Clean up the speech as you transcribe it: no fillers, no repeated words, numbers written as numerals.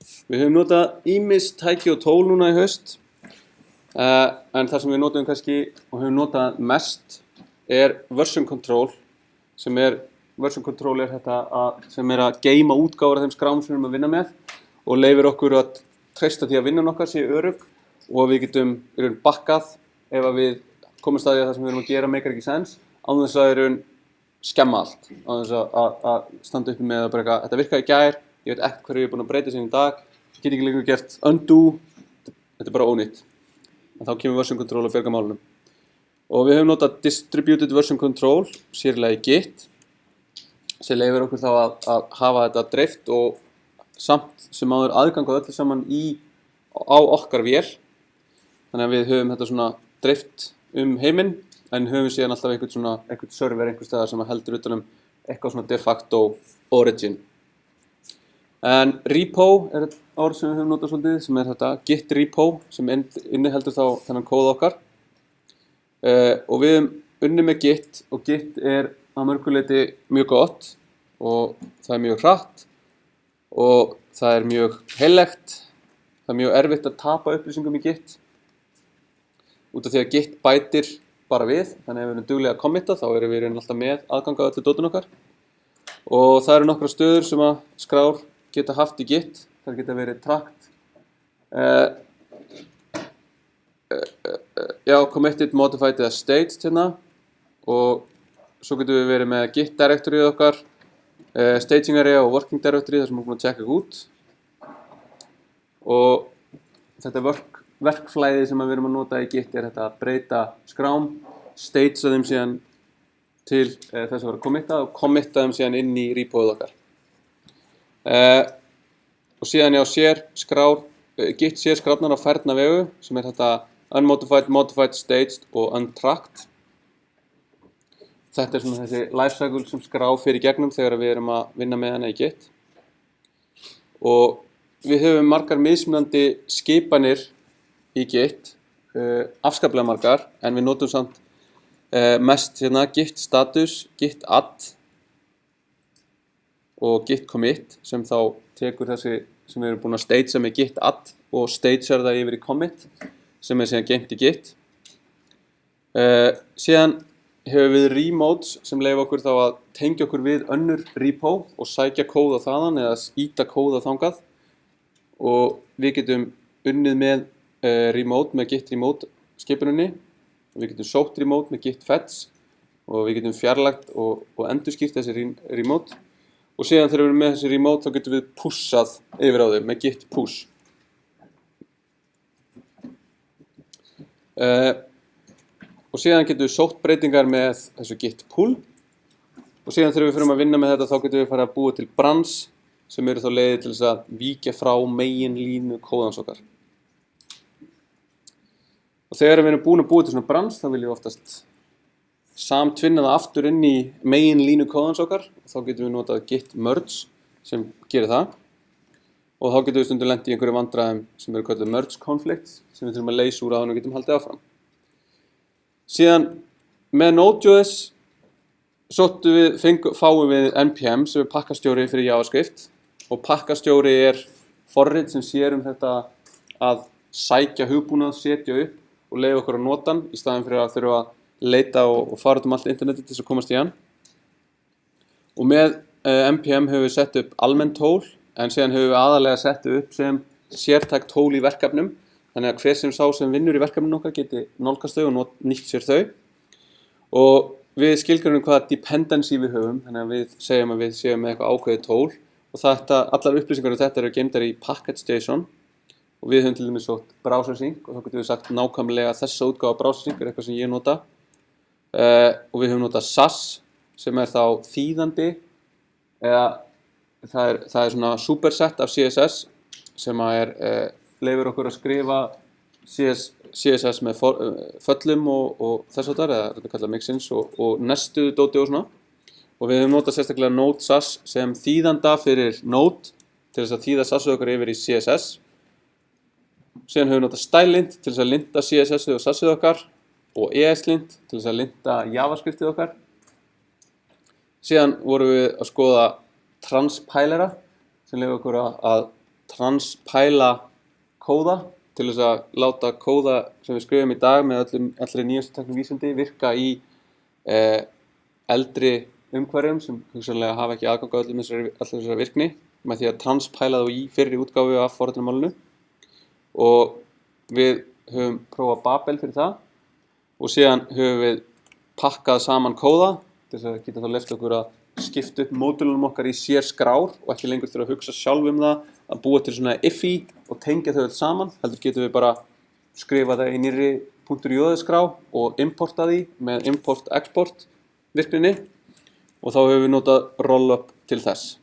Við höfum notað ýmis tæki og tól núna í haust, en það sem við notum kannski og höfum notað mest version control, version control þetta sem að geyma útgáfur af þeim skrám sem við erum að vinna með og leyfir okkur að treysta því að vinnan okkar sé örugg og við getum bakkað ef að við komumst að því að það sem við erum að gera meikar ekki sens án þess að skemma allt, án þess að standa uppi með að bara eitthvað, þetta virkaði í gær, ég veit ekkert hverju ég er búin að breyta sér í dag, ég get ekki lengur gert undo, þetta bara ónýtt. En þá kemur version control og bjarga málunum. Og við höfum notað distributed version control, sérlega í Git, sem leyfir okkur þá að hafa þetta dreift og samt sem áður aðgang á öllu saman á okkar vél. Þannig að við höfum þetta svona dreift heiminn, en höfum síðan alltaf einhvern server einhvers staðar sem heldur utan eitthvað svona de facto origin. En repo orð sem við höfum notað svolítið, sem þetta git repo, sem inniheldur þá þennan kóð okkar. Og við höfum unnið með git, og git að mörgu leyti mjög gott, og það mjög hratt, og það mjög heillegt, það mjög erfitt að tapa upplýsingum í git, út af því að git bætir bara við, þannig að ef við erum duglega að committa þá erum við alltaf með aðgang á öllu dótinu okkar og það eru nokkra stöður sem að skrár geta haft í Git, það geta verið tracked committed, modified eða staged hérna og svo getum við verið með Git directory okkar, staging area og working directory þar sem við erum búin að checka út og þetta verkflæði sem við erum að nota í Git þetta að breyta skrám, stagea þeim síðan til þess að vera committa og committa þeim síðan inn í repoið okkar. Og síðan Git sér skrárnar á færna vegu sem þetta unmodified, modified, staged og untracked. Þetta svona þessi lifecycle sem skrá fyrir gegnum þegar við erum að vinna með hana í Git. Og við höfum margar mismunandi skipanir í Git, afskaplega margar, en við notum samt mest hérna Git status, Git add og Git commit sem þá tekur þessi sem við erum búin að stagea með Git add og stagear það yfir í commit sem síðan geymt í Git. Síðan hefur við remotes sem leyfa okkur þá að tengja okkur við önnur repo og sækja kóð á þaðan eða ýta kóð á þangað og við getum unnið með remote með Git remote skipuninni og við getum sótt remote með Git fetch og við getum fjarlægt og endurskýrt þessi remote og síðan þegar við erum með þessi remote þá getum við pushað yfir á þau með Git push. Og síðan getum við sótt breytingar með þessu Git pull og síðan þegar við fyrir að vinna með þetta þá getum við farið að búa til branch sem eru þá leiðir til þess að víkja frá meginlínu kóðans okkar. Og þegar við erum búin að búa til svona branch þá viljum við oftast samtvinna það aftur inn í meginlínu kóðans okkar og þá getum við notað Git merge sem gerir það og þá getum við stundum lent í einhverju vandræðum sem eru kölluð merge conflicts sem við þurfum að leysa úr áður en við getum haldið áfram. Síðan með Node.js fáum við npm sem pakkastjóri fyrir JavaScript og pakkastjóri forrit sem sér þetta að sækja hugbúnað, setja upp og leyfa okkur að nota hann í staðinn fyrir að þurfa að leita og fara út allt internetið til þess að komast í hann. Og með npm höfum við sett upp almenn tól en síðan höfum við aðalega sett upp sem sértæk tól í verkefnum þannig að hver sem sá sem vinnur í verkefninu okkar geti nálgast þau og nýtt sér þau. Og við skilgreinum hvaða dependency við höfum þannig að við segjum að við séum með eitthvað ákveðið tól og allar upplýsingar þetta eru geymdar í package.json og við höfum til dæmis sótt browsersync og þá getum við sagt nákvæmlega þessa útgáfa browsersync eitthvað sem ég nota og við höfum notað SAS sem þá þýðandi eða það svona superset af CSS sem leyfir okkur að skrifa CSS með föllum og þess að eða þetta kallað mixins og nestuðu dóti og svona og við höfum notað sérstaklega Node SAS sem þýðanda fyrir Node til þess að þýða SAS okkar yfir í CSS. Síðan höfum við notað stylelint til þess að linta CSS-ið og SAS-ið okkar og ES-lint til þess að linta JavaScript-ið okkar. Síðan vorum við að skoða transpilera sem leyfa okkur að transpæla kóða til þess að láta kóða sem við skrifum í dag með allri nýjastu tækni vísindi virka í eldri umhverfum sem hugsanlega hafa ekki aðgang að allri þessari virkni með því að transpæla þá í fyrri útgáfu af forritunarmálinu. Og við höfum prófað Babel fyrir það og síðan höfum við pakkað saman kóða til þess að geta þá leyft okkur að skipta upp módulunum okkar í sér skrár og ekki lengur þurfa að hugsa sjálf það að búa til svona IFI og tengja þau öll saman. Heldur getum við bara skrifa það í nýrri .j skrá og importa því með import-export virkninni og þá höfum við notað rollup til þess.